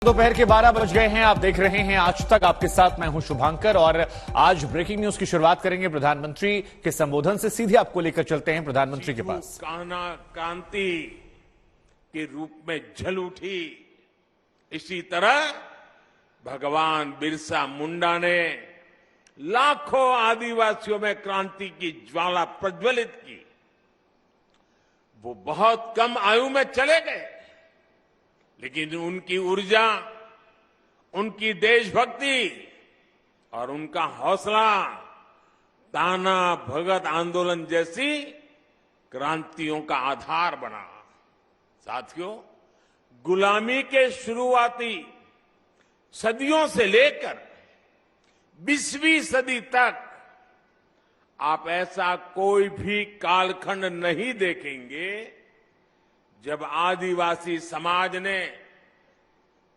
दोपहर के 12 बज गए हैं। आप देख रहे हैं आज तक। आपके साथ मैं हूं शुभांकर और आज ब्रेकिंग न्यूज की शुरुआत करेंगे प्रधानमंत्री के संबोधन से। सीधे आपको लेकर चलते हैं प्रधानमंत्री के पास। कान्हा क्रांति के रूप में जल उठी, इसी तरह भगवान बिरसा मुंडा ने लाखों आदिवासियों में क्रांति की ज्वाला प्रज्वलित की। वो बहुत कम आयु में चले गए, लेकिन उनकी ऊर्जा, उनकी देशभक्ति और उनका हौसला ताना भगत आंदोलन जैसी क्रांतियों का आधार बना। साथियों, गुलामी के शुरुआती सदियों से लेकर 20वीं सदी तक आप ऐसा कोई भी कालखंड नहीं देखेंगे जब आदिवासी समाज ने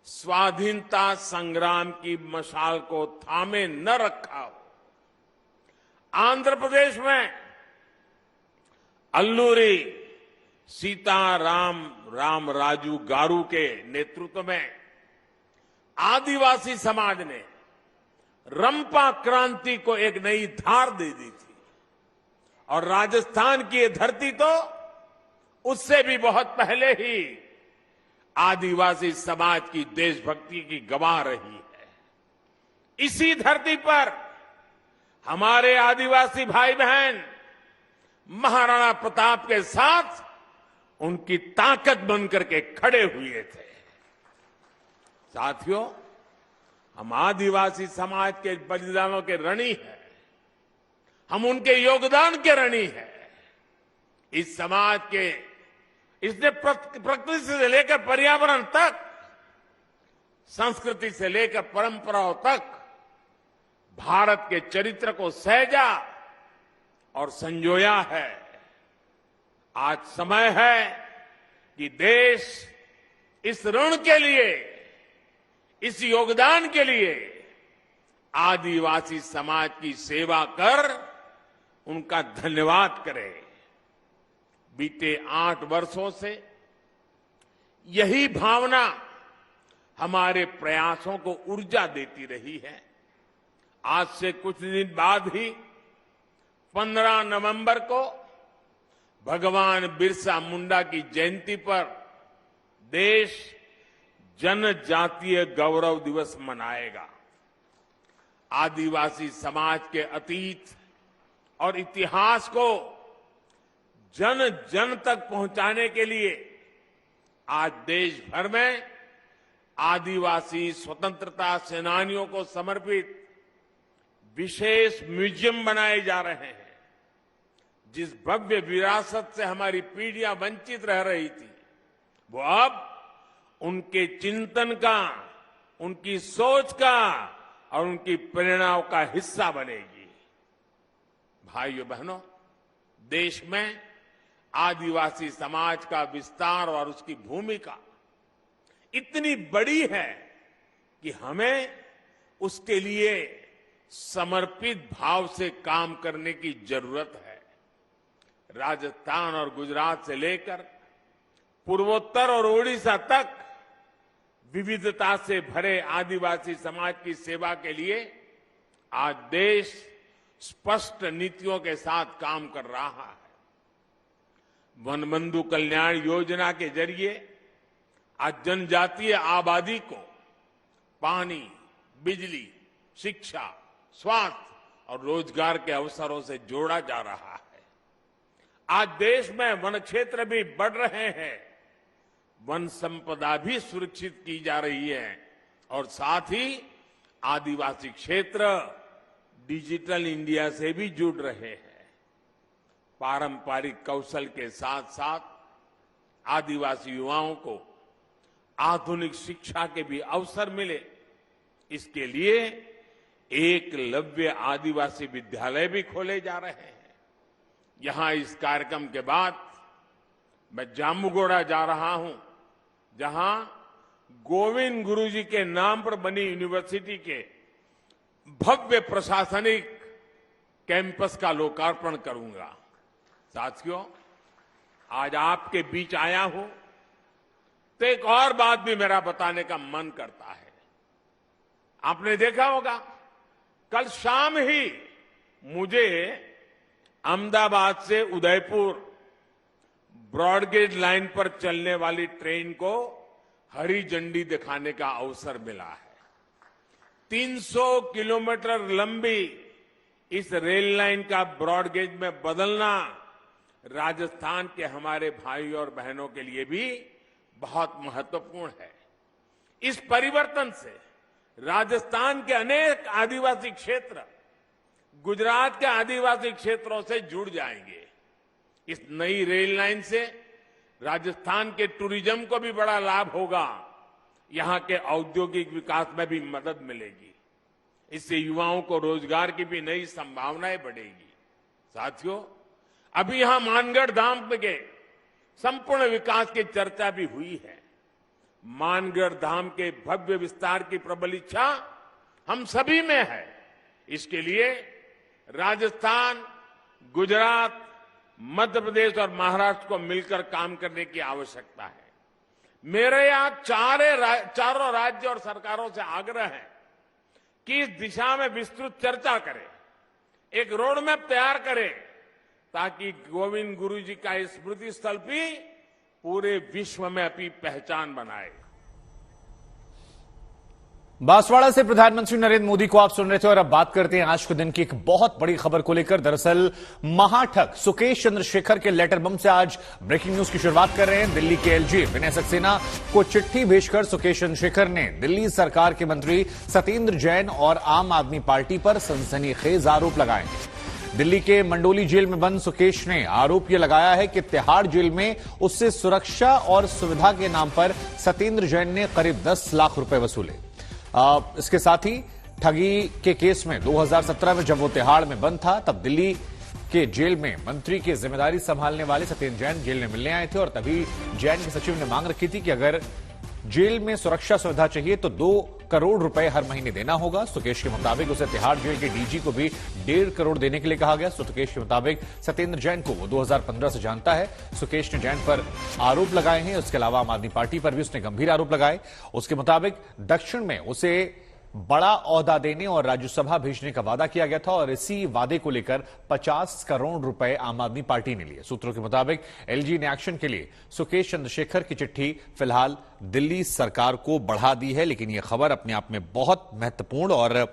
स्वाधीनता संग्राम की मशाल को थामे न रखा हो। आंध्र प्रदेश में अल्लूरी सीताराम राजू गारू के नेतृत्व में आदिवासी समाज ने रंपा क्रांति को एक नई धार दे दी थी, और राजस्थान की ये धरती तो उससे भी बहुत पहले ही आदिवासी समाज की देशभक्ति की गवाह रही है। इसी धरती पर हमारे आदिवासी भाई बहन महाराणा प्रताप के साथ उनकी ताकत बनकर के खड़े हुए थे। साथियों, हम आदिवासी समाज के बलिदानों के ऋणी हैं, हम उनके योगदान के ऋणी हैं। इस समाज के इसने प्रकृति से लेकर पर्यावरण तक, संस्कृति से लेकर परंपराओं तक भारत के चरित्र को सहेजा और संजोया है। आज समय है कि देश इस ऋण के लिए, इस योगदान के लिए आदिवासी समाज की सेवा कर उनका धन्यवाद करे। बीते 8 वर्षों से यही भावना हमारे प्रयासों को ऊर्जा देती रही है। आज से कुछ दिन बाद ही 15 नवंबर को भगवान बिरसा मुंडा की जयंती पर देश जनजातीय गौरव दिवस मनाएगा। आदिवासी समाज के अतीत और इतिहास को जन जन तक पहुंचाने के लिए आज देश भर में आदिवासी स्वतंत्रता सेनानियों को समर्पित विशेष म्यूजियम बनाए जा रहे हैं। जिस भव्य विरासत से हमारी पीढ़ियां वंचित रह रही थी, वो अब उनके चिंतन का, उनकी सोच का और उनकी प्रेरणाओं का हिस्सा बनेगी। भाइयों बहनों, देश में आदिवासी समाज का विस्तार और उसकी भूमिका इतनी बड़ी है कि हमें उसके लिए समर्पित भाव से काम करने की जरूरत है। राजस्थान और गुजरात से लेकर पूर्वोत्तर और ओडिशा तक विविधता से भरे आदिवासी समाज की सेवा के लिए आज देश स्पष्ट नीतियों के साथ काम कर रहा है। वनबंधु कल्याण योजना के जरिए आज जनजातीय आबादी को पानी, बिजली, शिक्षा, स्वास्थ्य और रोजगार के अवसरों से जोड़ा जा रहा है। आज देश में वन क्षेत्र भी बढ़ रहे हैं, वन संपदा भी सुरक्षित की जा रही है और साथ ही आदिवासी क्षेत्र डिजिटल इंडिया से भी जुड़ रहे हैं। पारंपरिक कौशल के साथ साथ आदिवासी युवाओं को आधुनिक शिक्षा के भी अवसर मिले, इसके लिए एकलव्य आदिवासी विद्यालय भी खोले जा रहे हैं। यहां इस कार्यक्रम के बाद मैं जामुगोड़ा जा रहा हूं, जहां गोविंद गुरुजी के नाम पर बनी यूनिवर्सिटी के भव्य प्रशासनिक कैंपस का लोकार्पण करूंगा। साथियों, आज आपके बीच आया हूं तो एक और बात भी मेरा बताने का मन करता है। आपने देखा होगा, कल शाम ही मुझे अहमदाबाद से उदयपुर ब्रॉडगेज लाइन पर चलने वाली ट्रेन को हरी झंडी दिखाने का अवसर मिला है। 300 किलोमीटर लंबी इस रेल लाइन का ब्रॉडगेज में बदलना राजस्थान के हमारे भाई और बहनों के लिए भी बहुत महत्वपूर्ण है। इस परिवर्तन से राजस्थान के अनेक आदिवासी क्षेत्र गुजरात के आदिवासी क्षेत्रों से जुड़ जाएंगे। इस नई रेल लाइन से राजस्थान के टूरिज्म को भी बड़ा लाभ होगा, यहां के औद्योगिक विकास में भी मदद मिलेगी। इससे युवाओं को रोजगार की भी नई संभावनाएं बढ़ेगी। साथियों, अभी यहां मानगढ़ धाम के संपूर्ण विकास की चर्चा भी हुई है। मानगढ़ धाम के भव्य विस्तार की प्रबल इच्छा हम सभी में है। इसके लिए राजस्थान, गुजरात, मध्य प्रदेश और महाराष्ट्र को मिलकर काम करने की आवश्यकता है। मेरे यहां चारों राज्य और सरकारों से आग्रह है कि इस दिशा में विस्तृत चर्चा करें, एक रोड मैप तैयार करें, ताकि गोविंद गुरु जी का स्मृति स्थल भी पूरे विश्व में अपनी पहचान बनाए। बांसवाड़ा से प्रधानमंत्री नरेंद्र मोदी को आप सुन रहे थे और अब बात करते हैं आज के दिन की एक बहुत बड़ी खबर को लेकर। दरअसल महाठग सुकेश चंद्रशेखर के लेटर बम से आज ब्रेकिंग न्यूज की शुरुआत कर रहे हैं। दिल्ली के एलजी विनय सक्सेना को चिट्ठी भेजकर सुकेश चंद्रशेखर ने दिल्ली सरकार के मंत्री सत्येंद्र जैन और आम आदमी पार्टी पर सनसनीखेज आरोप लगाए। दिल्ली के मंडोली जेल में बंद सुकेश ने आरोप यह लगाया है कि तिहाड़ जेल में उससे सुरक्षा और सुविधा के नाम पर सत्येंद्र जैन ने करीब 10 लाख रुपए वसूले। इसके साथ ही ठगी के केस में 2017 में जब वो तिहाड़ में बंद था, तब दिल्ली के जेल में मंत्री की जिम्मेदारी संभालने वाले सत्येंद्र जैन जेल में मिलने आए थे और तभी जैन के सचिव ने मांग रखी थी कि अगर जेल में सुरक्षा सुविधा चाहिए तो 2 करोड़ रुपए हर महीने देना होगा। सुकेश के मुताबिक उसे तिहाड़ जेल के डीजी को भी 1.5 करोड़ देने के लिए कहा गया। सुकेश के मुताबिक सत्येंद्र जैन को वो 2015 से जानता है। सुकेश ने जैन पर आरोप लगाए हैं। उसके अलावा आम आदमी पार्टी पर भी उसने गंभीर आरोप लगाए। उसके मुताबिक दक्षिण में उसे बड़ा ओहदा देने और राज्यसभा भेजने का वादा किया गया था और इसी वादे को लेकर 50 करोड़ रुपए आम आदमी पार्टी ने लिए। सूत्रों के मुताबिक एलजी ने एक्शन के लिए सुकेश चंद्रशेखर की चिट्ठी फिलहाल दिल्ली सरकार को बढ़ा दी है। लेकिन यह खबर अपने आप में बहुत महत्वपूर्ण और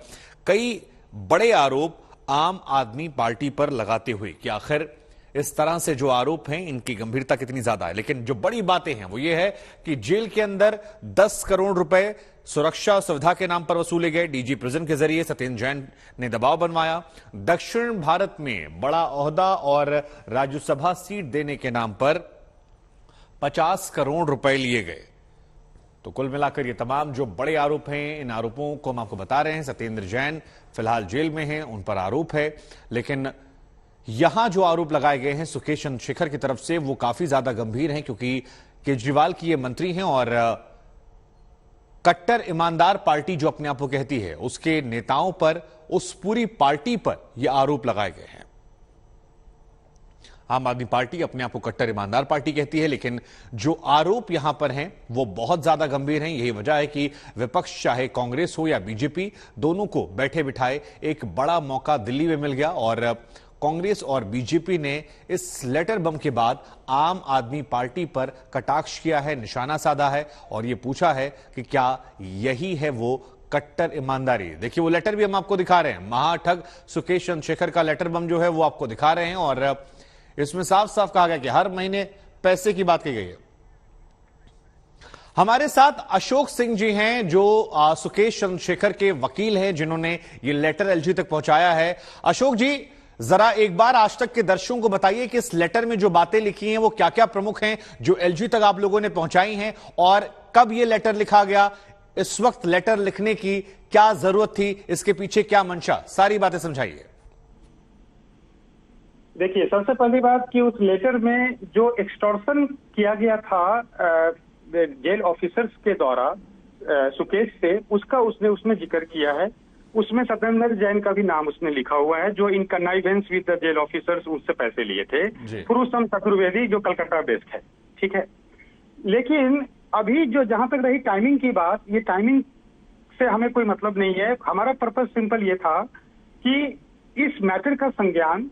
कई बड़े आरोप आम आदमी पार्टी पर लगाते हुए कि आखिर इस तरह से जो आरोप हैं इनकी गंभीरता कितनी ज्यादा है। लेकिन जो बड़ी बातें हैं वो ये है कि जेल के अंदर 10 करोड़ रुपए सुरक्षा और सुविधा के नाम पर वसूले गए। डीजी प्रिजन के जरिए सत्येंद्र जैन ने दबाव बनवाया। दक्षिण भारत में बड़ा ओहदा और राज्यसभा सीट देने के नाम पर 50 करोड़ रुपए लिए गए। तो कुल मिलाकर ये तमाम जो बड़े आरोप हैं, इन आरोपों को हम आपको बता रहे हैं। सत्येंद्र जैन फिलहाल जेल में हैं, उन पर आरोप है। लेकिन यहां जो आरोप लगाए गए हैं सुकेश चंद्रशेखर की तरफ से वो काफी ज्यादा गंभीर हैं, क्योंकि केजरीवाल की ये मंत्री हैं और कट्टर ईमानदार पार्टी जो अपने आप को कहती है उसके नेताओं पर, उस पूरी पार्टी पर यह आरोप लगाए गए हैं। आम आदमी पार्टी अपने आप को कट्टर ईमानदार पार्टी कहती है, लेकिन जो आरोप यहां पर हैं वो बहुत ज्यादा गंभीर हैं। यही वजह है कि विपक्ष चाहे कांग्रेस हो या बीजेपी, दोनों को बैठे बिठाए एक बड़ा मौका दिल्ली में मिल गया और कांग्रेस और बीजेपी ने इस लेटर बम के बाद आम आदमी पार्टी पर कटाक्ष किया है, निशाना साधा है और यह पूछा है कि क्या यही है वो कट्टर ईमानदारी। देखिए वो लेटर भी हम आपको दिखा रहे हैं। महाठग सुकेश चंद्रशेखर का लेटर बम जो है वो आपको दिखा रहे हैं और इसमें साफ साफ कहा गया कि हर महीने पैसे की बात की गई है। हमारे साथ अशोक सिंह जी हैं जो सुकेश चंद्रशेखर के वकील हैं, जिन्होंने ये लेटर एलजी तक पहुंचाया है। अशोक जी, जरा एक बार आज तक के दर्शकों को बताइए कि इस लेटर में जो बातें लिखी हैं वो क्या क्या प्रमुख हैं जो एलजी तक आप लोगों ने पहुंचाई हैं और कब ये लेटर लिखा गया, इस वक्त लेटर लिखने की क्या जरूरत थी, इसके पीछे क्या मंशा, सारी बातें समझाइए। देखिए, सबसे पहली बात कि उस लेटर में जो एक्सटॉर्शन किया गया था जेल ऑफिसर्स के द्वारा सुकेश से, उसका उसने जिक्र किया है। उसमें सत्येंद्र जैन का भी नाम उसने लिखा हुआ है, जो इन कन्नाइवेंस विद द जेल ऑफिसर्स उससे पैसे लिए थे। पुरुषोत्तम चतुर्वेदी जो कलकत्ता बेस्ड है, ठीक है। लेकिन अभी जो जहां तक रही टाइमिंग की बात, ये टाइमिंग से हमें कोई मतलब नहीं है। हमारा पर्पस सिंपल ये था कि इस मैटर का संज्ञान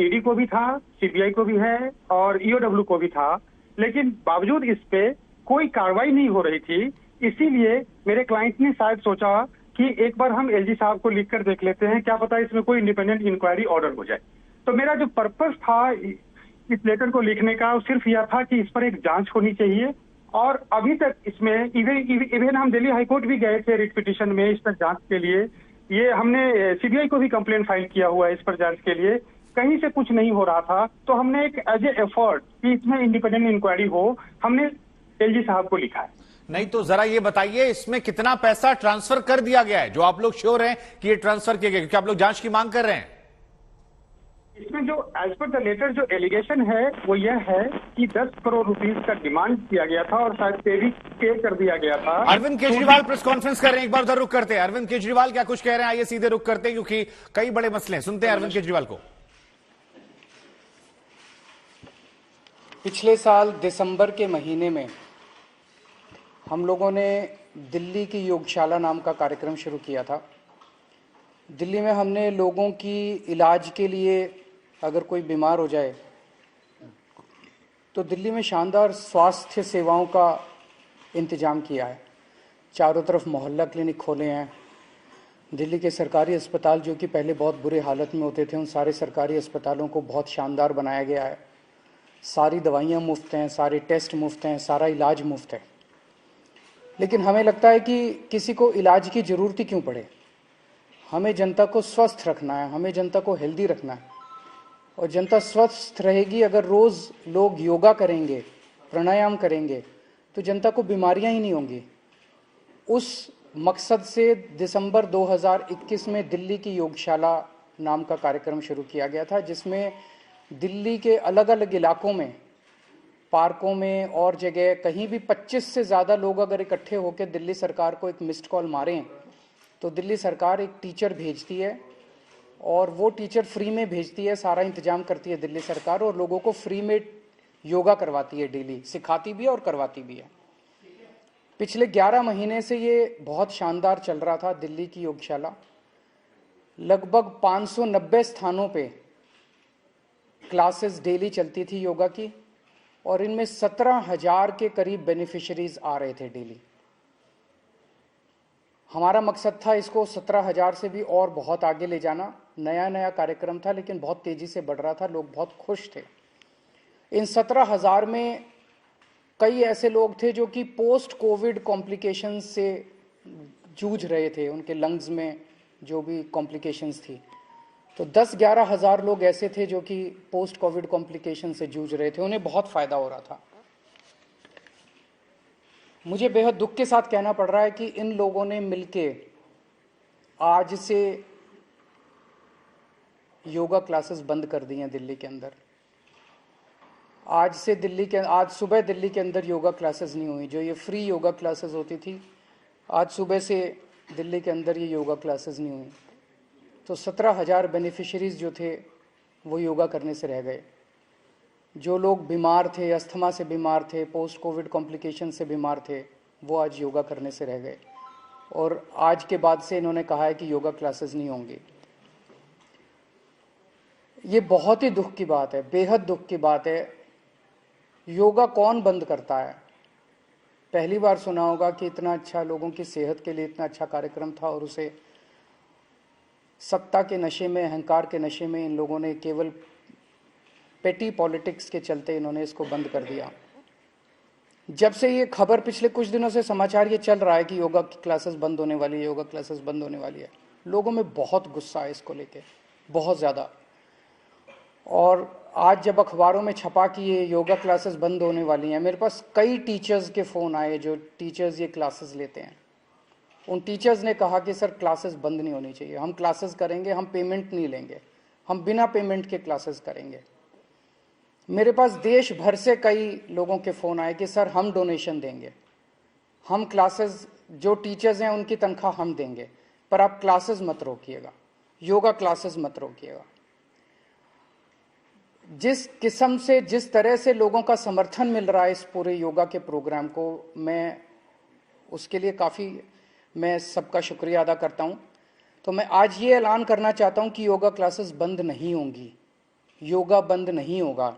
ईडी को भी था, सीबीआई को भी है और ईओडब्ल्यू को भी था, लेकिन बावजूद इस पे कोई कार्रवाई नहीं हो रही थी। इसीलिए मेरे क्लाइंट ने शायद सोचा कि एक बार हम एलजी साहब को लिख कर देख लेते हैं, क्या पता इसमें कोई इंडिपेंडेंट इंक्वायरी ऑर्डर हो जाए। तो मेरा जो पर्पस था इस लेटर को लिखने का, वो सिर्फ यह था कि इस पर एक जांच होनी चाहिए। और अभी तक इसमें इवन हम दिल्ली हाईकोर्ट भी गए थे रिट पिटीशन में इस पर जांच के लिए। ये हमने सीबीआई को भी कंप्लेंट फाइल किया हुआ है इस पर जांच के लिए, कहीं से कुछ नहीं हो रहा था। तो हमने एक एज ए एफर्ट कि इसमें इंडिपेंडेंट इंक्वायरी हो, हमने एलजी साहब को लिखा है। नहीं तो जरा ये बताइए, इसमें कितना पैसा ट्रांसफर कर दिया गया है, जो आप लोग श्योर हैं कि ये ट्रांसफर किया गया, क्योंकि आप लोग जांच की मांग कर रहे हैं। इसमें जो एज पर द लेटर जो एलिगेशन है वो यह है कि 10 करोड़ रुपीस का डिमांड किया गया था और शायद पे कर दिया गया था। अरविंद केजरीवाल प्रेस कॉन्फ्रेंस कर रहे हैं, एक बार उधर रुक करते हैं। अरविंद केजरीवाल क्या कुछ कह रहे हैं, आइए सीधे रुक करते हैं, क्योंकि कई बड़े मसले हैं। सुनते हैं अरविंद केजरीवाल को। पिछले साल दिसंबर के महीने में हम लोगों ने दिल्ली की योगशाला नाम का कार्यक्रम शुरू किया था। दिल्ली में हमने लोगों की इलाज के लिए, अगर कोई बीमार हो जाए तो दिल्ली में शानदार स्वास्थ्य सेवाओं का इंतजाम किया है। चारों तरफ मोहल्ला क्लिनिक खोले हैं। दिल्ली के सरकारी अस्पताल जो कि पहले बहुत बुरे हालत में होते थे, उन सारे सरकारी अस्पतालों को बहुत शानदार बनाया गया है। सारी दवाइयाँ मुफ्त हैं, सारे टेस्ट मुफ्त हैं, सारा इलाज मुफ्त है। लेकिन हमें लगता है कि किसी को इलाज की ज़रूरत ही क्यों पड़े। हमें जनता को स्वस्थ रखना है, हमें जनता को हेल्दी रखना है। और जनता स्वस्थ रहेगी अगर रोज़ लोग योगा करेंगे, प्राणायाम करेंगे, तो जनता को बीमारियां ही नहीं होंगी। उस मकसद से दिसंबर 2021 में दिल्ली की योगशाला नाम का कार्यक्रम शुरू किया गया था, जिसमें दिल्ली के अलग अलग इलाकों में, पार्कों में और जगह कहीं भी 25 से ज़्यादा लोग अगर इकट्ठे होकर दिल्ली सरकार को एक मिस्ड कॉल मारें तो दिल्ली सरकार एक टीचर भेजती है और वो टीचर फ्री में भेजती है, सारा इंतजाम करती है दिल्ली सरकार, और लोगों को फ्री में योगा करवाती है, डेली सिखाती भी है और करवाती भी है। पिछले 11 महीने से ये बहुत शानदार चल रहा था दिल्ली की योगशाला। लगभग 590 स्थानों पे क्लासेस डेली चलती थी योगा की, और इनमें 17,000 के करीब बेनिफिशरीज आ रहे थे डेली। हमारा मकसद था इसको 17,000 से भी और बहुत आगे ले जाना। नया नया कार्यक्रम था लेकिन बहुत तेजी से बढ़ रहा था, लोग बहुत खुश थे। इन 17,000 में कई ऐसे लोग थे जो कि पोस्ट कोविड कॉम्प्लिकेशंस से जूझ रहे थे, उनके लंग्स में जो भी कॉम्प्लिकेशंस थी। तो 10-11 हज़ार लोग ऐसे थे जो कि पोस्ट कोविड कॉम्प्लिकेशन से जूझ रहे थे, उन्हें बहुत फ़ायदा हो रहा था। मुझे बेहद दुख के साथ कहना पड़ रहा है कि इन लोगों ने मिलके आज से योगा क्लासेस बंद कर दी हैं दिल्ली के अंदर। आज सुबह दिल्ली के अंदर योगा क्लासेस नहीं हुई। जो ये फ्री योगा क्लासेस होती थी, आज सुबह से दिल्ली के अंदर ये योगा क्लासेस नहीं हुई। तो 17,000 बेनिफिशरीज जो थे वो योगा करने से रह गए। जो लोग बीमार थे, अस्थमा से बीमार थे, पोस्ट कोविड कॉम्प्लिकेशन से बीमार थे, वो आज योगा करने से रह गए। और आज के बाद से इन्होंने कहा है कि योगा क्लासेस नहीं होंगी। ये बहुत ही दुख की बात है, बेहद दुख की बात है। योगा कौन बंद करता है? पहली बार सुना होगा कि इतना अच्छा, लोगों की सेहत के लिए इतना अच्छा कार्यक्रम था और उसे सत्ता के नशे में, अहंकार के नशे में इन लोगों ने केवल पेटी पॉलिटिक्स के चलते इन्होंने इसको बंद कर दिया। जब से ये खबर, पिछले कुछ दिनों से समाचार ये चल रहा है कि योगा की क्लासेस बंद होने वाली है, योगा क्लासेस बंद होने वाली है, लोगों में बहुत गुस्सा है इसको लेके, बहुत ज़्यादा। और आज जब अखबारों में छपा कि ये योगा क्लासेस बंद होने वाली हैं, मेरे पास कई टीचर्स के फ़ोन आए जो टीचर्स ये क्लासेस लेते हैं। उन टीचर्स ने कहा कि सर क्लासेस बंद नहीं होनी चाहिए, हम क्लासेस करेंगे, हम पेमेंट नहीं लेंगे, हम बिना पेमेंट के क्लासेस करेंगे। मेरे पास देश भर से कई लोगों के फ़ोन आए कि सर हम डोनेशन देंगे, हम क्लासेस, जो टीचर्स हैं उनकी तनख्वाह हम देंगे, पर आप क्लासेस मत रोकिएगा, योगा क्लासेस मत रोकिएगा। जिस किस्म से, जिस तरह से लोगों का समर्थन मिल रहा है इस पूरे योगा के प्रोग्राम को, मैं उसके लिए काफ़ी मैं सबका शुक्रिया अदा करता हूं। तो मैं आज ये ऐलान करना चाहता हूं कि योगा क्लासेस बंद नहीं होंगी, योगा बंद नहीं होगा।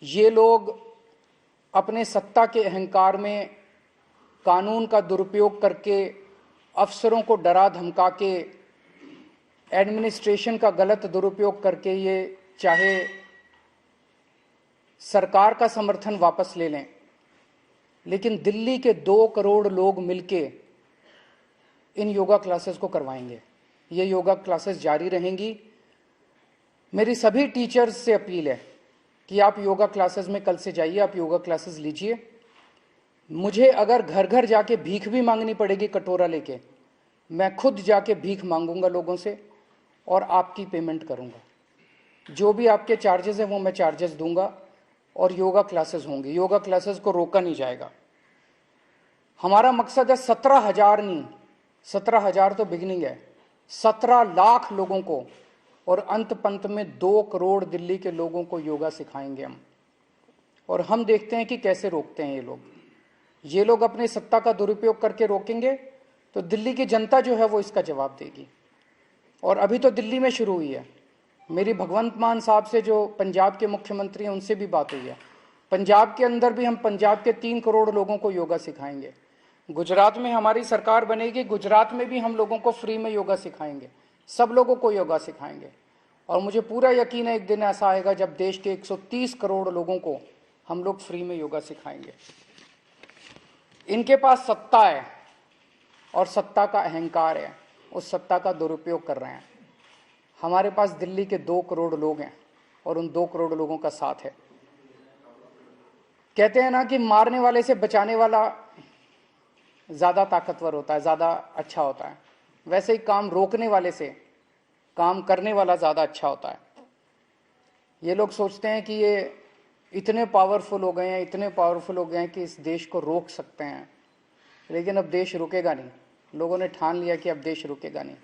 ये लोग अपने सत्ता के अहंकार में कानून का दुरुपयोग करके, अफसरों को डरा धमका के, एडमिनिस्ट्रेशन का गलत दुरुपयोग करके ये चाहे सरकार का समर्थन वापस ले लें, लेकिन दिल्ली के 2 करोड़ लोग मिलके इन योगा क्लासेस को करवाएंगे। ये योगा क्लासेस जारी रहेंगी। मेरी सभी टीचर्स से अपील है कि आप योगा क्लासेस में कल से जाइए, आप योगा क्लासेस लीजिए। मुझे अगर घर घर जाके भीख भी मांगनी पड़ेगी कटोरा लेके, मैं खुद जाके भीख मांगूंगा लोगों से और आपकी पेमेंट करूंगा। जो भी आपके चार्जेस हैं वो मैं चार्जेस दूंगा और योगा क्लासेस होंगी। योगा क्लासेस को रोका नहीं जाएगा। हमारा मकसद है 17,000 नहीं, 17,000 तो बिगिनिंग है, 17 लाख लोगों को, और अंत पंत में 2 करोड़ दिल्ली के लोगों को योगा सिखाएंगे हम। और हम देखते हैं कि कैसे रोकते हैं ये लोग। ये लोग अपनी सत्ता का दुरुपयोग करके रोकेंगे तो दिल्ली की जनता जो है वो इसका जवाब देगी। और अभी तो दिल्ली में शुरू हुई है। मेरी भगवंत मान साहब से, जो पंजाब के मुख्यमंत्री हैं, उनसे भी बात हुई है। पंजाब के अंदर भी हम पंजाब के 3 करोड़ लोगों को योगा सिखाएंगे। गुजरात में हमारी सरकार बनेगी, गुजरात में भी हम लोगों को फ्री में योगा सिखाएंगे, सब लोगों को योगा सिखाएंगे। और मुझे पूरा यकीन है एक दिन ऐसा आएगा जब देश के 130 करोड़ लोगों को हम लोग फ्री में योगा सिखाएंगे। इनके पास सत्ता है और सत्ता का अहंकार है, उस सत्ता का दुरुपयोग कर रहे हैं। हमारे पास दिल्ली के 2 करोड़ लोग हैं और उन 2 करोड़ लोगों का साथ है। कहते हैं ना कि मारने वाले से बचाने वाला ज्यादा ताकतवर होता है, ज्यादा अच्छा होता है। वैसे ही काम रोकने वाले से काम करने वाला ज्यादा अच्छा होता है। ये लोग सोचते हैं कि ये इतने पावरफुल हो गए हैं, इतने पावरफुल हो गए हैं कि इस देश को रोक सकते हैं, लेकिन अब देश रुकेगा नहीं। लोगों ने ठान लिया कि अब देश रुकेगा नहीं।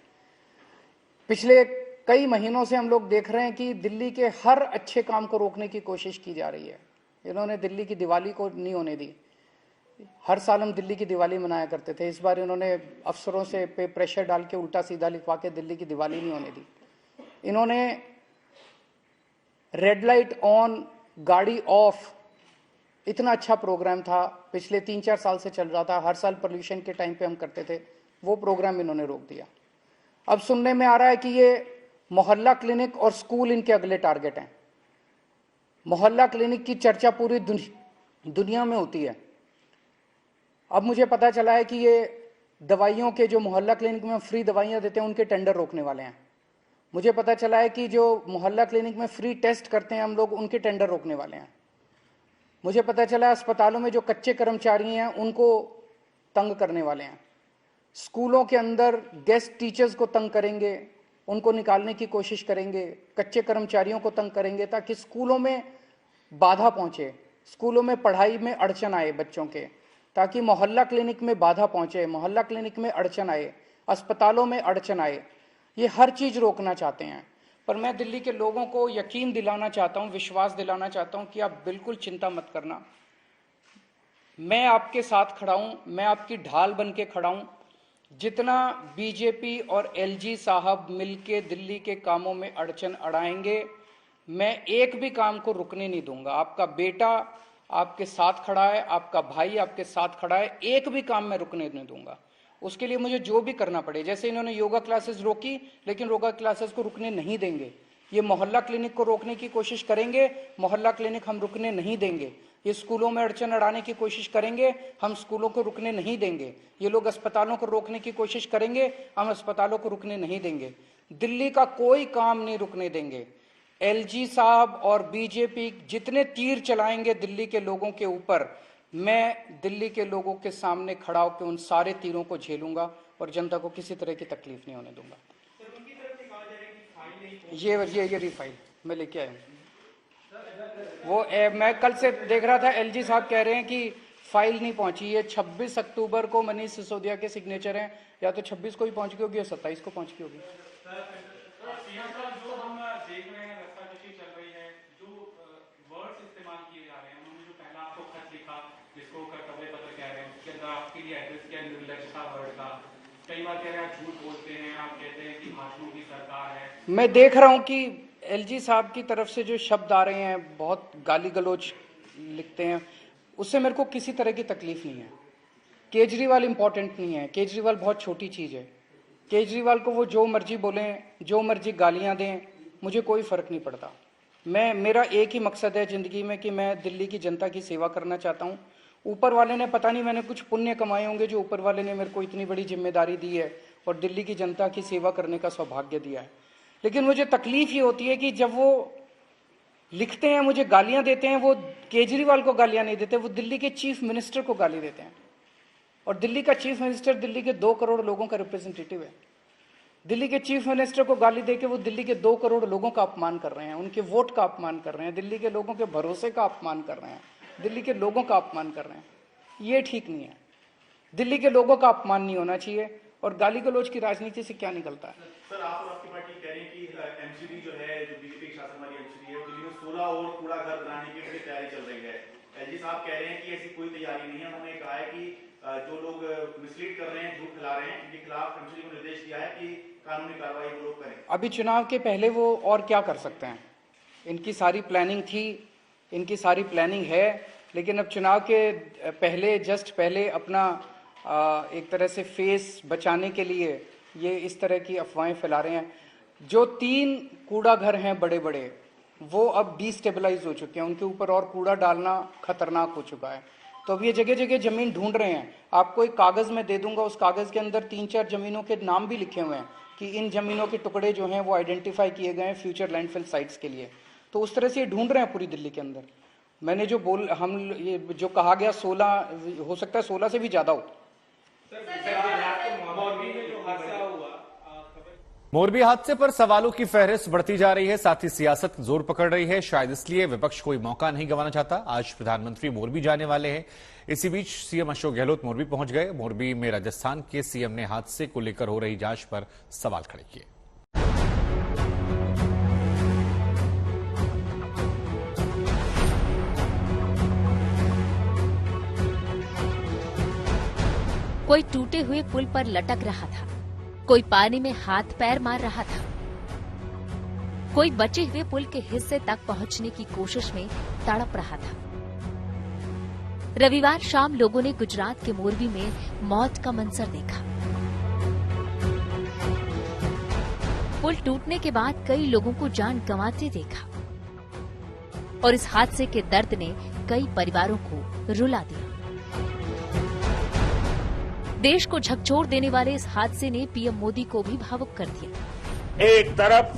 पिछले कई महीनों से हम लोग देख रहे हैं कि दिल्ली के हर अच्छे काम को रोकने की कोशिश की जा रही है। इन्होंने दिल्ली की दिवाली को नहीं होने दी। हर साल हम दिल्ली की दिवाली मनाया करते थे, इस बार इन्होंने अफसरों से पे प्रेशर डाल के उल्टा सीधा लिखवा के दिल्ली की दिवाली नहीं होने दी। इन्होंने रेड लाइट ऑन, गाड़ी ऑफ, इतना अच्छा प्रोग्राम था, पिछले 3-4 साल से चल रहा था, हर साल पोल्यूशन के टाइम पे हम करते थे, वो प्रोग्राम इन्होंने रोक दिया। अब सुनने में आ रहा है कि ये मोहल्ला क्लिनिक और स्कूल इनके अगले टारगेट हैं। मोहल्ला क्लिनिक की चर्चा पूरी दुनिया में होती है। अब मुझे पता चला है कि ये दवाइयों के, जो मोहल्ला क्लिनिक में फ्री दवाइयां देते हैं, उनके टेंडर रोकने वाले हैं। मुझे पता चला है कि जो मोहल्ला क्लिनिक में फ्री टेस्ट करते हैं हम लोग, उनके टेंडर रोकने वाले हैं। मुझे पता चला अस्पतालों में जो कच्चे कर्मचारी हैं उनको तंग करने वाले हैं। स्कूलों के अंदर गेस्ट टीचर्स को तंग करेंगे, उनको निकालने की कोशिश करेंगे, कच्चे कर्मचारियों को तंग करेंगे ताकि स्कूलों में बाधा पहुंचे, स्कूलों में पढ़ाई में अड़चन आए बच्चों के, ताकि मोहल्ला क्लिनिक में बाधा पहुंचे, मोहल्ला क्लिनिक में अड़चन आए, अस्पतालों में अड़चन आए। ये हर चीज रोकना चाहते हैं। पर मैं दिल्ली के लोगों को यकीन दिलाना चाहता हूं, विश्वास दिलाना चाहता हूं कि आप बिल्कुल चिंता मत करना। मैं आपके साथ खड़ा हूं, मैं आपकी ढाल बन के खड़ा हूं। जितना बीजेपी और एलजी साहब मिलके दिल्ली के कामों में अड़चन अड़ाएंगे, मैं एक भी काम को रुकने नहीं दूंगा। आपका बेटा आपके साथ खड़ा है, आपका भाई आपके साथ खड़ा है, एक भी काम मैं रुकने नहीं दूंगा। उसके लिए मुझे जो भी करना पड़े, जैसे इन्होंने योगा क्लासेस रोकी, लेकिन योगा क्लासेस को रुकने नहीं देंगे। ये मोहल्ला क्लिनिक को रोकने की कोशिश करेंगे, मोहल्ला क्लिनिक हम रुकने नहीं देंगे। ये स्कूलों में अड़चन अड़ाने की कोशिश करेंगे, हम स्कूलों को रुकने नहीं देंगे। ये लोग अस्पतालों को रोकने की कोशिश करेंगे, हम अस्पतालों को रुकने नहीं देंगे। दिल्ली का कोई काम नहीं रुकने देंगे। एलजी साहब और बीजेपी जितने तीर चलाएंगे दिल्ली के लोगों के ऊपर, मैं दिल्ली के लोगों के सामने खड़ा होकर उन सारे तीरों को झेलूंगा और जनता को किसी तरह की तकलीफ नहीं होने दूंगा। ये रिफाइल मैं लेके आया हूँ। वो मैं कल से देख रहा था, एलजी साहब कह रहे हैं कि फाइल नहीं पहुंची। ये 26 अक्टूबर को मनीष सिसोदिया के सिग्नेचर हैं, या तो 26 को ही पहुंच गई होगी या 27 को पहुंच गई होगी। कई बार कह रहे हैं झूठ बोलते हैं, आप कहते हैं कि भाजपा की सरकार है। मैं देख रहा हूं कि एलजी साहब की तरफ से जो शब्द आ रहे हैं, बहुत गाली गलौज लिखते हैं, उससे मेरे को किसी तरह की तकलीफ नहीं है। केजरीवाल इंपॉर्टेंट नहीं है, केजरीवाल बहुत छोटी चीज़ है। केजरीवाल को वो जो मर्जी बोलें, जो मर्जी गालियां दें, मुझे कोई फ़र्क नहीं पड़ता। मेरा एक ही मकसद है ज़िंदगी में कि मैं दिल्ली की जनता की सेवा करना चाहता हूँ। ऊपर वाले ने पता नहीं मैंने कुछ पुण्य कमाए होंगे जो ऊपर वाले ने मेरे को इतनी बड़ी जिम्मेदारी दी है और दिल्ली की जनता की सेवा करने का सौभाग्य दिया है। लेकिन मुझे तकलीफ ये होती है कि जब वो लिखते हैं, मुझे गालियां देते हैं, वो केजरीवाल को गालियां नहीं देते, वो दिल्ली के चीफ मिनिस्टर को गाली देते हैं। और दिल्ली का चीफ मिनिस्टर दिल्ली के 2 करोड़ लोगों का रिप्रेजेंटेटिव है। दिल्ली के चीफ मिनिस्टर को गाली देके वो दिल्ली के 2 करोड़ लोगों का अपमान कर रहे हैं, उनके वोट का अपमान कर रहे हैं, दिल्ली के लोगों के भरोसे का अपमान कर रहे हैं, दिल्ली के लोगों का अपमान कर रहे हैं। ये ठीक नहीं है। दिल्ली के लोगों का अपमान नहीं होना चाहिए। और गाली गलौज की राजनीति से क्या निकलता है? सर, आप और आपकी पार्टी कह रही है कि एमसीडी जो है, जो बीजेपी की शासन वाली एमसीडी है, दिल्ली में 16 और कूड़ा घर बनाने की पूरी तैयारी चल रही है। एलजी साहब कह रहे हैं कि ऐसी कोई तैयारी नहीं है। उन्होंने कहा है कि जो लोग मिसलीड कर रहे हैं, झूठ फैला रहे हैं, इनके खिलाफ एमसीडी को निर्देश दिया है कि कानूनी कार्रवाई वो लोग करें। अभी चुनाव के पहले वो और क्या कर सकते हैं? इनकी सारी प्लानिंग थी, इनकी सारी प्लानिंग है, लेकिन अब चुनाव के पहले, जस्ट पहले अपना एक तरह से फेस बचाने के लिए ये इस तरह की अफवाहें फैला रहे हैं। जो 3 कूड़ा घर हैं बड़े बड़े, वो अब डिस्टेबलाइज हो चुके हैं, उनके ऊपर और कूड़ा डालना खतरनाक हो चुका है। तो अब ये जगह जगह जमीन ढूंढ रहे हैं। आपको एक कागज में दे दूंगा, उस कागज के अंदर 3-4 जमीनों के नाम भी लिखे हुए हैं कि इन जमीनों के टुकड़े जो हैं वो आइडेंटिफाई किए गए हैं फ्यूचर लैंडफिल साइट्स के लिए। तो उस तरह से ये ढूंढ रहे हैं पूरी दिल्ली के अंदर। मैंने जो ये जो कहा गया 16, हो सकता है 16 से भी ज्यादा हो। मोरबी हादसे पर सवालों की फहरिस्त बढ़ती जा रही है, साथ ही सियासत जोर पकड़ रही है। शायद इसलिए विपक्ष कोई मौका नहीं गंवाना चाहता। आज प्रधानमंत्री मोरबी जाने वाले हैं। इसी बीच सीएम अशोक गहलोत मोरबी पहुंच गए। मोरबी में राजस्थान के सीएम ने हादसे को लेकर हो रही जांच पर सवाल खड़े किए। कोई टूटे हुए पुल पर लटक रहा था, कोई पानी में हाथ पैर मार रहा था, कोई बचे हुए पुल के हिस्से तक पहुंचने की कोशिश में तड़प रहा था। रविवार शाम लोगों ने गुजरात के मोरबी में मौत का मंजर देखा। पुल टूटने के बाद कई लोगों को जान गंवाते देखा और इस हादसे के दर्द ने कई परिवारों को रुला दिया। देश को झकझोर देने वाले इस हादसे ने पीएम मोदी को भी भावुक कर दिया। एक तरफ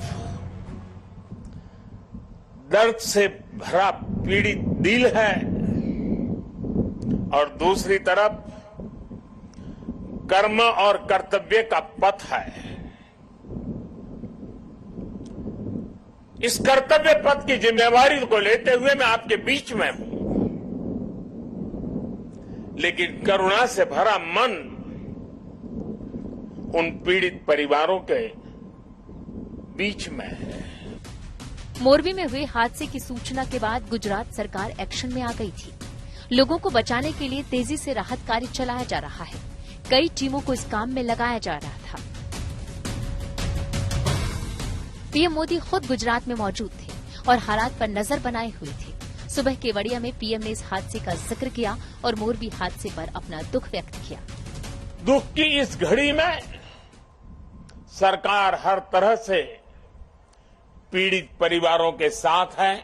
दर्द से भरा पीड़ित दिल है और दूसरी तरफ कर्म और कर्तव्य का पथ है। इस कर्तव्य पथ की जिम्मेवारी को लेते हुए मैं आपके बीच में हूं, लेकिन करुणा से भरा मन उन पीड़ित परिवारों के बीच में है। मोरबी में हुए हादसे की सूचना के बाद गुजरात सरकार एक्शन में आ गई थी। लोगों को बचाने के लिए तेजी से राहत कार्य चलाया जा रहा है। कई टीमों को इस काम में लगाया जा रहा था। पीएम मोदी खुद गुजरात में मौजूद थे और हालात पर नजर बनाए हुए थे। सुबह केवड़िया में पीएम ने इस हादसे का जिक्र किया और मोरबी हादसे पर अपना दुख व्यक्त किया। दुख की इस घड़ी में सरकार हर तरह से पीड़ित परिवारों के साथ है।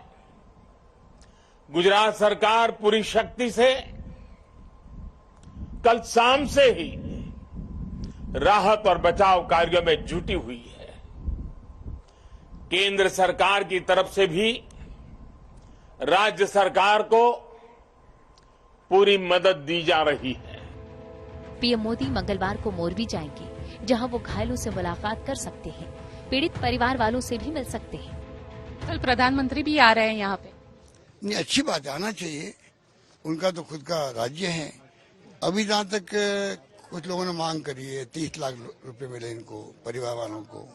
गुजरात सरकार पूरी शक्ति से कल शाम से ही राहत और बचाव कार्यों में जुटी हुई है। केंद्र सरकार की तरफ से भी राज्य सरकार को पूरी मदद दी जा रही है। पीएम मोदी मंगलवार को मोरबी जाएंगे, जहां वो घायलों से मुलाकात कर सकते हैं, पीड़ित परिवार वालों से भी मिल सकते हैं। कल प्रधानमंत्री भी आ रहे हैं यहाँ पे। नहीं, अच्छी बात है, आना चाहिए। उनका तो खुद का राज्य है। अभी जहाँ तक कुछ लोगों ने मांग करी है 30 लाख रुपए मिले इनको परिवार वालों को,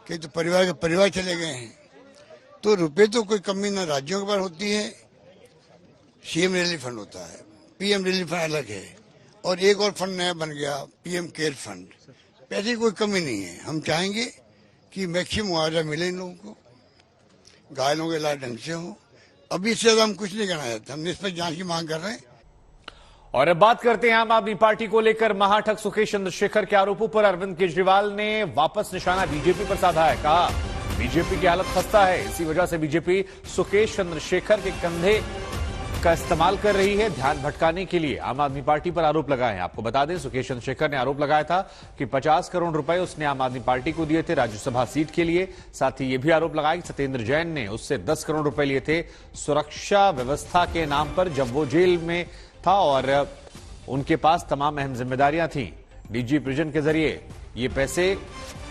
कि तो परिवार के परिवार चले गए हैं, तो रुपए तो कोई कमी ना राज्यों के पास होती है। सीएम रिलीफ फंड होता है, पीएम रिलीफ फंड अलग है, और एक और फंड नया बन गया, पीएम केयर फंड। पैसे की कोई कमी नहीं है। हम चाहेंगे कि मैक्सिमम मुआवजा मिले इन लोगों को, घायलों का इलाज ढंग से हो। अभी इससे ज्यादा हम कुछ नहीं करना चाहते। हम निष्पक्ष जांच की मांग कर रहे हैं। और अब बात करते हैं आम आदमी पार्टी को लेकर महाठग सुकेश चंद्रशेखर के आरोपों पर। अरविंद केजरीवाल ने वापस निशाना बीजेपी पर साधा है। कहा बीजेपी की हालत खस्ता है, इसी वजह से बीजेपी सुकेश चंद्रशेखर के कंधे का इस्तेमाल कर रही है ध्यान भटकाने के लिए। आम आदमी पार्टी पर आरोप लगाए हैं। आपको बता दें, सुकेश चंद्रशेखर ने आरोप लगाया था कि 50 करोड़ रुपए उसने आम आदमी पार्टी को दिए थे राज्यसभा सीट के लिए। साथ ही यह भी आरोप लगाया कि सत्येंद्र जैन ने उससे 10 करोड़ रुपए लिए थे सुरक्षा व्यवस्था के नाम पर, जब वो जेल में था और उनके पास तमाम अहम जिम्मेदारियां थीं। डीजी प्रिजन के जरिए ये पैसे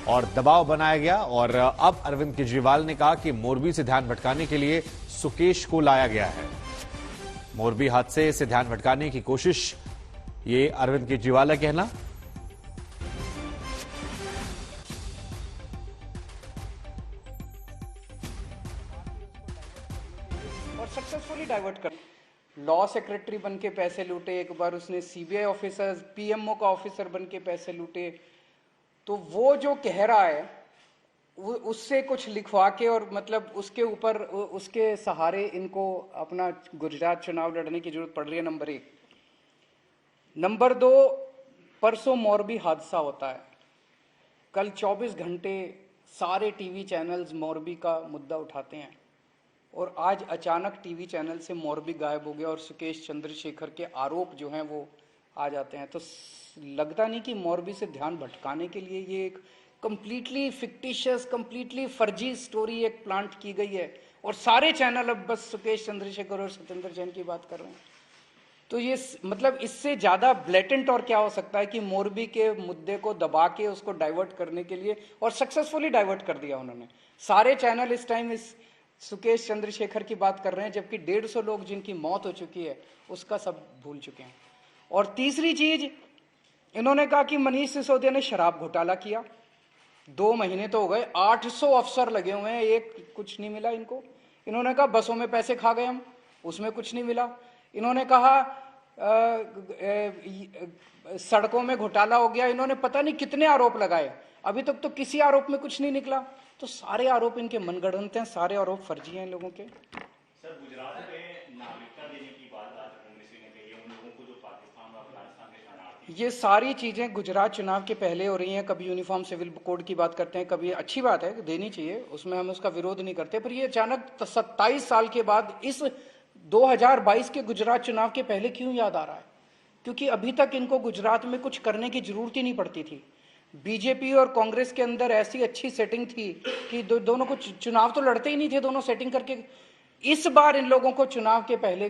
और दबाव बनाया गया। और अब अरविंद केजरीवाल ने कहा कि मोरबी से ध्यान भटकाने के लिए सुकेश को लाया गया है। मोरबी हादसे से ध्यान भटकाने की कोशिश, ये अरविंद केजरीवाल का कहना। और सक्सेसफुली डाइवर्ट कर, लॉ सेक्रेटरी बन के पैसे लूटे, एक बार उसने सीबीआई ऑफिसर, पीएमओ का ऑफिसर बन के पैसे लूटे। तो वो जो कह रहा है उससे कुछ लिखवा के और मतलब उसके ऊपर, उसके सहारे इनको अपना गुजरात चुनाव लड़ने की जरूरत पड़ रही है। नंबर 1। नंबर 2, परसों मोरबी हादसा होता है। कल 24 घंटे सारे टीवी चैनल्स मोरबी का मुद्दा उठाते हैं और आज अचानक टीवी चैनल से मोरबी गायब हो गया और सुकेश चंद्रशेखर के आरोप जो हैं वो आ जाते हैं। तो लगता नहीं कि मोरबी से ध्यान भटकाने के लिए ये एक कंप्लीटली फिक्टिशियस, कंप्लीटली फर्जी स्टोरी एक प्लांट की गई है और सारे चैनल अब बस सुकेश चंद्रशेखर और सत्येंद्र जैन की बात कर रहे हैं। तो ये मतलब इससे ज्यादा ब्लेटेंट और क्या हो सकता है कि मोरबी के मुद्दे को दबा के उसको डाइवर्ट करने के लिए, और सक्सेसफुली डाइवर्ट कर दिया उन्होंने। सारे चैनल इस टाइम इस सुकेश चंद्रशेखर की बात कर रहे हैं, जबकि 150 लोग जिनकी मौत हो चुकी है उसका सब भूल चुके हैं। और तीसरी चीज, इन्होंने कहा कि मनीष सिसोदिया ने शराब घोटाला किया। 2 महीने तो हो गए, 800 अफसर लगे हुए हैं, एक कुछ नहीं मिला इनको। इन्होंने कहा बसों में पैसे खा गए हम, उसमें कुछ नहीं मिला। इन्होंने कहा सड़कों में घोटाला हो गया। इन्होंने पता नहीं कितने आरोप लगाए, अभी तक तो किसी आरोप में कुछ नहीं निकला। तो सारे आरोप इनके मनगढ़ंत हैं, सारे आरोप फर्जी हैं इन लोगों के। सर, गुजरात में नागरिकता देने की बात आज कांग्रेस ने कही है उन लोगों को जो पाकिस्तान और अफगानिस्तान के शरणार्थी। ये सारी चीजें गुजरात चुनाव के पहले हो रही हैं। कभी यूनिफॉर्म सिविल कोड की बात करते हैं, कभी अच्छी बात है, देनी चाहिए, उसमें हम उसका विरोध नहीं करते। पर ये अचानक 27 साल के बाद इस 2022 के गुजरात चुनाव के पहले क्यों याद आ रहा है? क्योंकि अभी तक इनको गुजरात में कुछ करने की जरूरत ही नहीं पड़ती थी। बीजेपी और कांग्रेस के अंदर ऐसी अच्छी सेटिंग थी कि दोनों को चुनाव तो लड़ते ही नहीं थे, दोनों सेटिंग करके। इस बार इन लोगों को चुनाव के पहले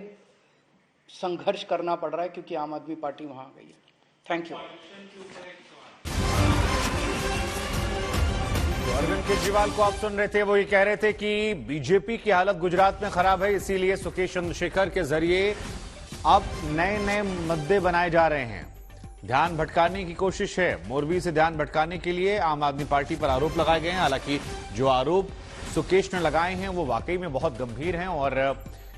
संघर्ष करना पड़ रहा है क्योंकि आम आदमी पार्टी वहां आ गई है। Thank you. अरविंद केजरीवाल को आप सुन रहे थे, वो ये कह रहे थे कि बीजेपी की हालत गुजरात में खराब है, इसीलिए सुकेश चंद्रशेखर के जरिए अब नए नए मुद्दे बनाए जा रहे हैं, ध्यान भटकाने की कोशिश है। मोरबी से ध्यान भटकाने के लिए आम आदमी पार्टी पर आरोप लगाए गए हैं। हालांकि जो आरोप सुकेश ने लगाए हैं वो वाकई में बहुत गंभीर हैं। और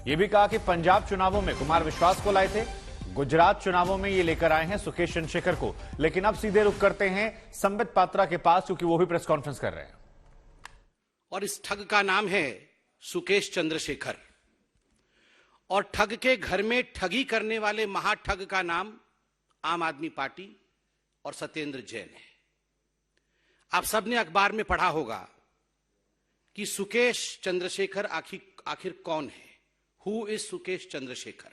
ये भी कहा कि पंजाब चुनावों में कुमार विश्वास को लाए थे, गुजरात चुनावों में ये लेकर आए हैं सुकेश चंद्रशेखर को। लेकिन अब सीधे रुख करते हैं संबित पात्रा के पास, क्योंकि वो भी प्रेस कॉन्फ्रेंस कर रहे हैं। और इस ठग का नाम है सुकेश चंद्रशेखर, और ठग के घर में ठगी करने वाले महाठग का नाम आम आदमी पार्टी और सत्येंद्र जैन है। आप सबने अखबार में पढ़ा होगा कि सुकेश चंद्रशेखर आखिर कौन है, हु इज सुकेश चंद्रशेखर।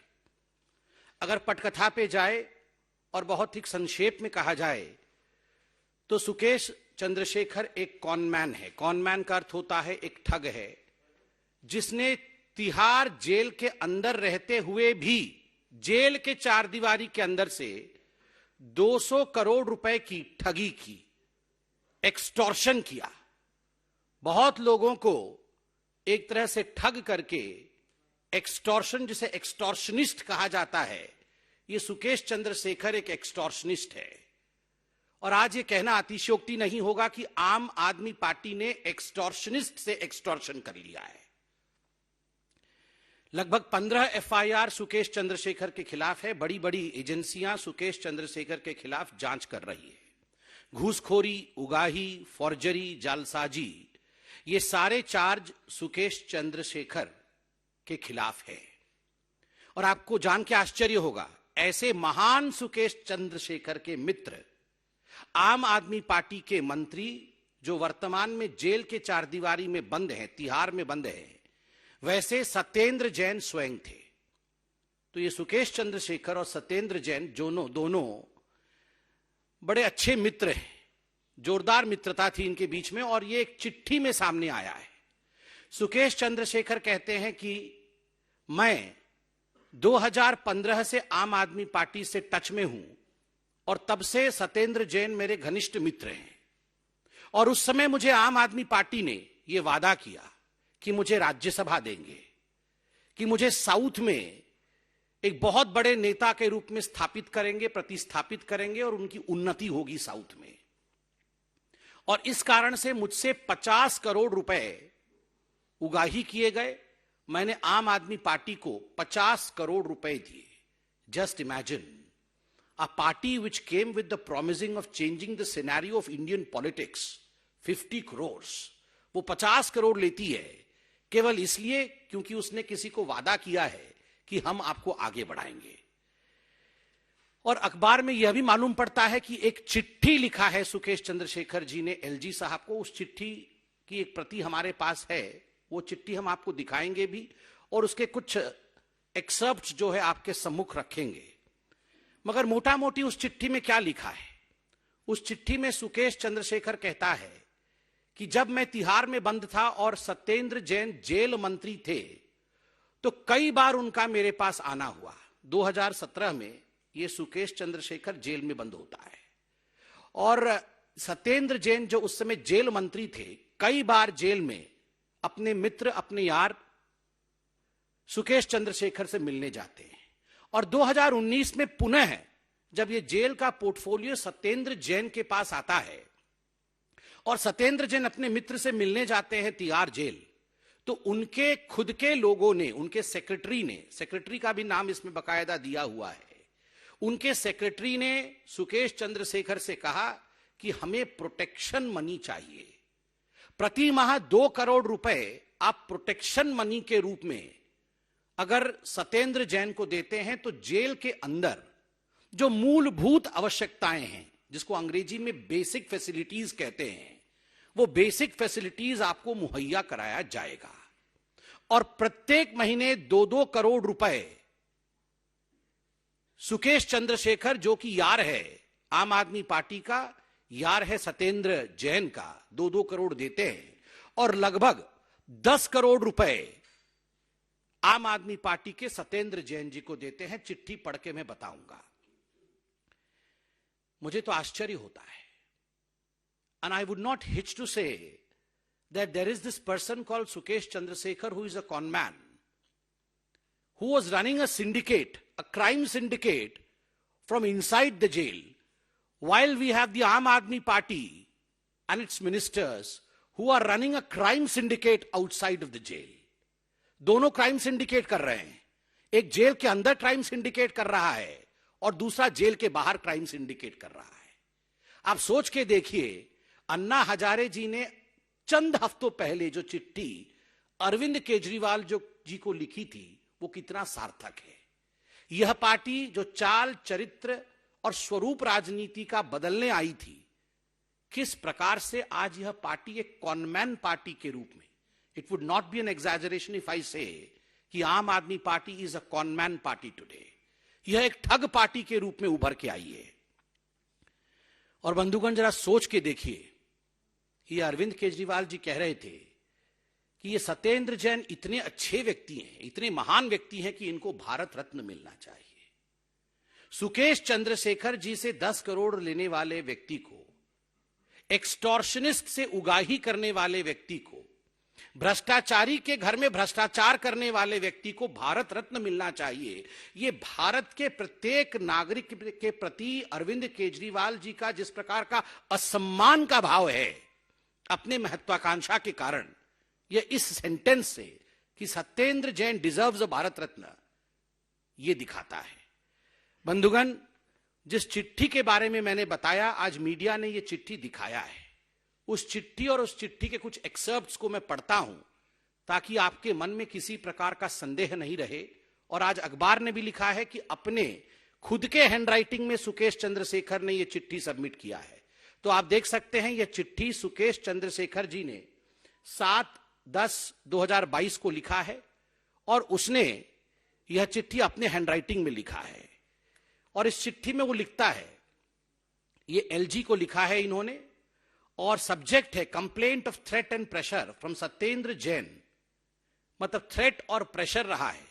अगर पटकथा पे जाए और बहुत ही संक्षेप में कहा जाए तो सुकेश चंद्रशेखर एक कॉनमैन है। कॉनमैन का अर्थ होता है एक ठग है, जिसने तिहाड़ जेल के अंदर रहते हुए भी जेल के 4 दीवारी के अंदर से 200 करोड़ रुपए की ठगी की, एक्सटॉर्शन किया, बहुत लोगों को एक तरह से ठग करके एक्सटॉर्शन, जिसे एक्सटॉर्शनिस्ट कहा जाता है, ये सुकेश चंद्रशेखर एक एक्सटॉर्शनिस्ट है। और आज ये कहना अतिशयोक्ति नहीं होगा कि आम आदमी पार्टी ने एक्सटॉर्शनिस्ट से एक्सटॉर्शन कर लिया है। लगभग 15 एफआईआर सुकेश चंद्रशेखर के खिलाफ है। बड़ी बड़ी एजेंसियां सुकेश चंद्रशेखर के खिलाफ जांच कर रही है। घूसखोरी, उगाही, फॉर्जरी, जालसाजी, ये सारे चार्ज सुकेश चंद्रशेखर के खिलाफ है। और आपको जान के आश्चर्य होगा, ऐसे महान सुकेश चंद्रशेखर के मित्र, आम आदमी पार्टी के मंत्री जो वर्तमान में जेल के चारदीवारी में बंद हैं, तिहाड़ में बंद हैं, वैसे सत्येंद्र जैन स्वयं थे। तो ये सुकेश चंद्रशेखर और सत्येंद्र जैन दोनों बड़े अच्छे मित्र हैं। जोरदार मित्रता थी इनके बीच में और ये एक चिट्ठी में सामने आया है। सुकेश चंद्रशेखर कहते हैं कि मैं 2015 से आम आदमी पार्टी से टच में हूं और तब से सत्येंद्र जैन मेरे घनिष्ठ मित्र हैं और उस समय मुझे आम आदमी पार्टी ने यह वादा किया कि मुझे राज्यसभा देंगे, कि मुझे साउथ में एक बहुत बड़े नेता के रूप में स्थापित करेंगे, प्रतिस्थापित करेंगे और उनकी उन्नति होगी साउथ में। और इस कारण से मुझसे 50 करोड़ रुपए उगाही किए गए। मैंने आम आदमी पार्टी को 50 करोड़ रुपए दिए। Just imagine a party which came with the promising of changing the scenario of Indian politics, 50 crore, वो 50 करोड़ लेती है केवल इसलिए क्योंकि उसने किसी को वादा किया है कि हम आपको आगे बढ़ाएंगे। और अखबार में यह भी मालूम पड़ता है कि एक चिट्ठी लिखा है सुकेश चंद्रशेखर जी ने एलजी साहब को। उस चिट्ठी की एक प्रति हमारे पास है, वो चिट्ठी हम आपको दिखाएंगे भी और उसके कुछ एक्सर्प्ट जो है आपके सम्मुख रखेंगे। मगर मोटा मोटी उस चिट्ठी में क्या लिखा है? उस चिट्ठी में सुकेश चंद्रशेखर कहता है कि जब मैं तिहाड़ में बंद था और सत्येंद्र जैन जेल मंत्री थे तो कई बार उनका मेरे पास आना हुआ। 2017 में ये सुकेश चंद्रशेखर जेल में बंद होता है और सत्येंद्र जैन जो उस समय जेल मंत्री थे, कई बार जेल में अपने मित्र, अपने यार सुकेश चंद्रशेखर से मिलने जाते हैं। और 2019 में पुनः जब ये जेल का पोर्टफोलियो सत्येंद्र जैन के पास आता है और सत्येंद्र जैन अपने मित्र से मिलने जाते हैं तिहाड़ जेल, तो उनके खुद के लोगों ने, उनके सेक्रेटरी ने, सेक्रेटरी का भी नाम इसमें बकायदा दिया हुआ है, उनके सेक्रेटरी ने सुकेश चंद्रशेखर से कहा कि हमें प्रोटेक्शन मनी चाहिए। प्रति माह 2 करोड़ रुपए आप प्रोटेक्शन मनी के रूप में अगर सत्येंद्र जैन को देते हैं तो जेल के अंदर जो मूलभूत आवश्यकताएं हैं, जिसको अंग्रेजी में बेसिक फैसिलिटीज कहते हैं, वो बेसिक फैसिलिटीज आपको मुहैया कराया जाएगा। और प्रत्येक महीने 2-2 करोड़ रुपए सुकेश चंद्रशेखर, जो कि यार है आम आदमी पार्टी का, यार है सत्येंद्र जैन का, 2-2 करोड़ देते हैं और लगभग 10 करोड़ रुपए आम आदमी पार्टी के सत्येंद्र जैन जी को देते हैं। चिट्ठी पढ़ के मैं बताऊंगा। मुझे तो आश्चर्य होता है। And I would not hitch to say that there is this person called Sukesh Chandrasekhar who is a con man, who was running a syndicate, a crime syndicate from inside the jail, while we have the Aam Aadmi Party and its ministers who are running a crime syndicate outside of the jail. दोनों crime syndicate कर रहे हैं। एक jail के अंदर crime syndicate कर रहा है और दूसरा जेल के बाहर क्राइम सिंडिकेट कर रहा है। आप सोच के देखिए, अन्ना हजारे जी ने चंद हफ्तों पहले जो चिट्ठी अरविंद केजरीवाल जी को लिखी थी, वो कितना सार्थक है। यह पार्टी जो चाल, चरित्र और स्वरूप राजनीति का बदलने आई थी, किस प्रकार से आज यह पार्टी एक कॉनमैन पार्टी के रूप में, it would not be an exaggeration if I say कि Aam Aadmi party is a conman party today. यह एक ठग पार्टी के रूप में उभर के आई है। और बंधुगण, जरा सोच के देखिए, ये अरविंद केजरीवाल जी कह रहे थे कि ये सत्येंद्र जैन इतने अच्छे व्यक्ति हैं, इतने महान व्यक्ति हैं कि इनको भारत रत्न मिलना चाहिए। सुकेश चंद्रशेखर जी से 10 करोड़ लेने वाले व्यक्ति को, एक्सटॉर्शनिस्ट से उगाही करने वाले व्यक्ति को, भ्रष्टाचारी के घर में भ्रष्टाचार करने वाले व्यक्ति को भारत रत्न मिलना चाहिए। ये भारत के प्रत्येक नागरिक के प्रति अरविंद केजरीवाल जी का जिस प्रकार का असम्मान का भाव है अपने महत्वाकांक्षा के कारण, यह इस सेंटेंस से कि सत्येंद्र जैन डिजर्व्स अ भारत रत्न, यह दिखाता है। बंधुगण, जिस चिट्ठी के बारे में मैंने बताया, आज मीडिया ने यह चिट्ठी दिखाया है। उस चिट्ठी और उस चिट्ठी के कुछ एक्सर्प्ट्स को मैं पढ़ता हूं ताकि आपके मन में किसी प्रकार का संदेह नहीं रहे। और आज अखबार ने भी लिखा है कि अपने खुद के हैंडराइटिंग में सुकेश चंद्रशेखर ने यह चिट्ठी सबमिट किया है। तो आप देख सकते हैं, यह चिट्ठी सुकेश चंद्रशेखर जी ने 7/10/2022 को लिखा है और उसने यह चिट्ठी अपने हैंडराइटिंग में लिखा है। और इस चिट्ठी में वो लिखता है, ये एलजी को लिखा है इन्होंने, और सब्जेक्ट है complaint of threat and pressure from Satyendra Jain. मतलब थ्रेट और प्रेशर रहा है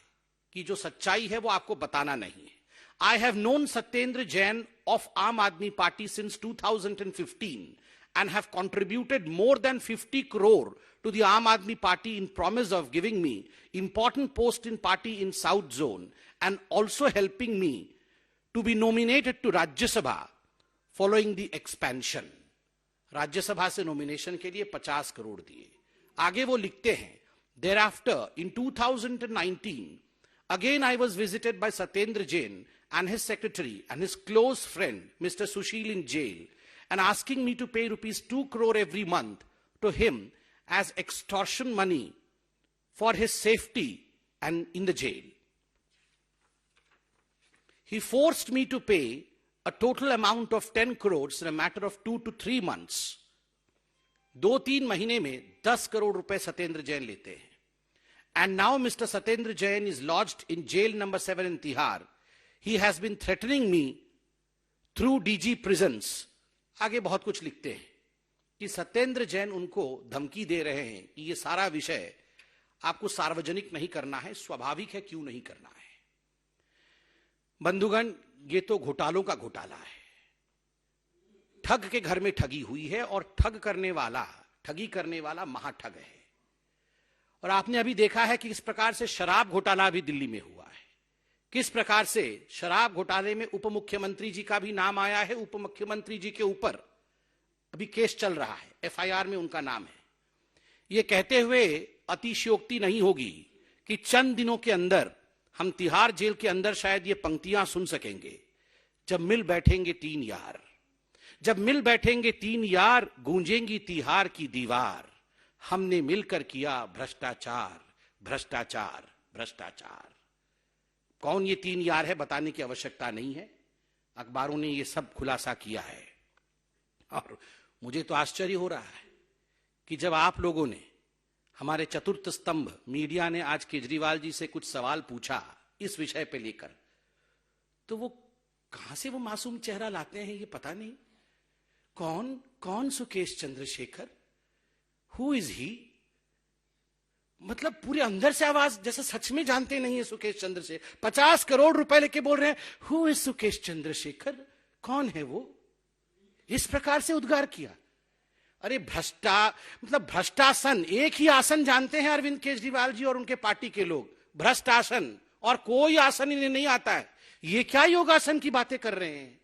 कि जो सच्चाई है वो आपको बताना नहीं है। I have known Satyendra Jain of Aam Aadmi Party since 2015 and have contributed more than 50 crore to the Aam Aadmi Party in promise of giving me important post in party in South Zone and also helping me to be nominated to Rajya Sabha following the expansion. राज्य सभा से nomination के लिए 50 करोड़ दिए। आगे वो लिखते हैं, thereafter in 2019 again I was visited by Satyendra Jain and his secretary and his close friend Mr. Sushil in jail and asking me to pay rupees 2 crore every month to him as extortion money for his safety and in the jail. He forced me to pay a total amount of 10 crores in a matter of 2 to 3 months. 2-3 महीने में 10 करोड़ रुपए सत्येंद्र जैन लेते हैं। And now Mr. Satyendra Jain is lodged in jail number 7 in Tihar. He has been threatening me through DG prisons. आगे बहुत कुछ लिखते हैं कि सत्येंद्र जैन उनको धमकी दे रहे हैं कि ये सारा विषय आपको सार्वजनिक नहीं करना है। स्वाभाविक है, क्यों नहीं करना है। बंधुगण, ये तो घोटालों का घोटाला है। ठग के घर में ठगी हुई है और ठगी करने वाला महाठग है। और आपने अभी देखा है कि किस प्रकार से शराब घोटाला भी दिल्ली में हुआ है। किस प्रकार से शराब घोटाले में उप मुख्यमंत्री जी का भी नाम आया है। उप मुख्यमंत्री जी के ऊपर अभी केस चल रहा है, एफआईआर में उनका नाम है। ये कहते हुए अतिशयोक्ति नहीं होगी कि चंद दिनों के अंदर हम तिहाड़ जेल के अंदर शायद ये पंक्तियां सुन सकेंगे, जब मिल बैठेंगे 3 यार, जब मिल बैठेंगे 3 यार, गूंजेंगी तिहाड़ की दीवार, हमने मिलकर किया भ्रष्टाचार, भ्रष्टाचार, भ्रष्टाचार। कौन ये 3 यार है बताने की आवश्यकता नहीं है, अखबारों ने ये सब खुलासा किया है। और मुझे तो आश्चर्य हो रहा है कि जब आप लोगों ने, हमारे चतुर्थ स्तंभ मीडिया ने आज केजरीवाल जी से कुछ सवाल पूछा इस विषय पे लेकर, तो वो कहां से वो मासूम चेहरा लाते हैं ये पता नहीं। कौन Sukesh Chandrashekhar, who is he? मतलब पूरे अंदर से आवाज जैसे सच में जानते नहीं है सुकेश चंद्रशेखर। 50 करोड़ रुपए लेके बोल रहे हैं हु इज सुकेश चंद्रशेखर, कौन है वो? इस प्रकार से उद्गार किया। अरे भ्रष्टासन, एक ही आसन जानते हैं अरविंद केजरीवाल जी और उनके पार्टी के लोग, भ्रष्ट आसन, और कोई आसन इन्हें नहीं आता है। ये क्या योगासन की बातें कर रहे हैं?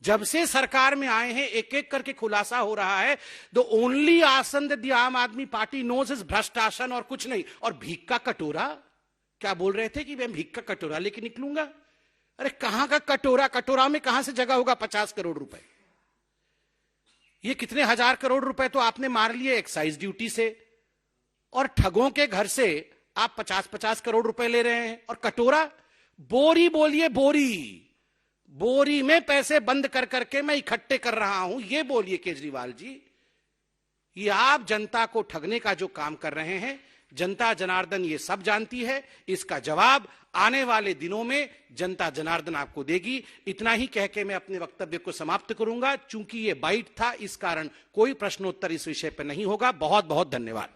जब से सरकार में आए हैं एक एक करके खुलासा हो रहा है, द ओनली आसन दैट द आम आदमी पार्टी नोज इज भ्रष्ट आसन और कुछ नहीं। और भीख का कटोरा, क्या बोल रहे थे कि मैं भीख का कटोरा लेके निकलूंगा? अरे कहां का कटोरा? कटोरा में कहां से जगह होगा 50 करोड़ रुपए? ये कितने हजार करोड़ रुपए तो आपने मार लिए एक्साइज ड्यूटी से, और ठगों के घर से आप 50-50 करोड़ रुपए ले रहे हैं। और कटोरा, बोरी बोलिए, बोरी में पैसे बंद कर करके मैं इकट्ठे कर रहा हूं, ये बोलिए केजरीवाल जी। ये आप जनता को ठगने का जो काम कर रहे हैं, जनता जनार्दन ये सब जानती है। इसका जवाब आने वाले दिनों में जनता जनार्दन आपको देगी। इतना ही कह के मैं अपने वक्तव्य को समाप्त करूंगा। चूंकि ये बाइट था, इस कारण कोई प्रश्नोत्तर इस विषय पर नहीं होगा। बहुत बहुत धन्यवाद।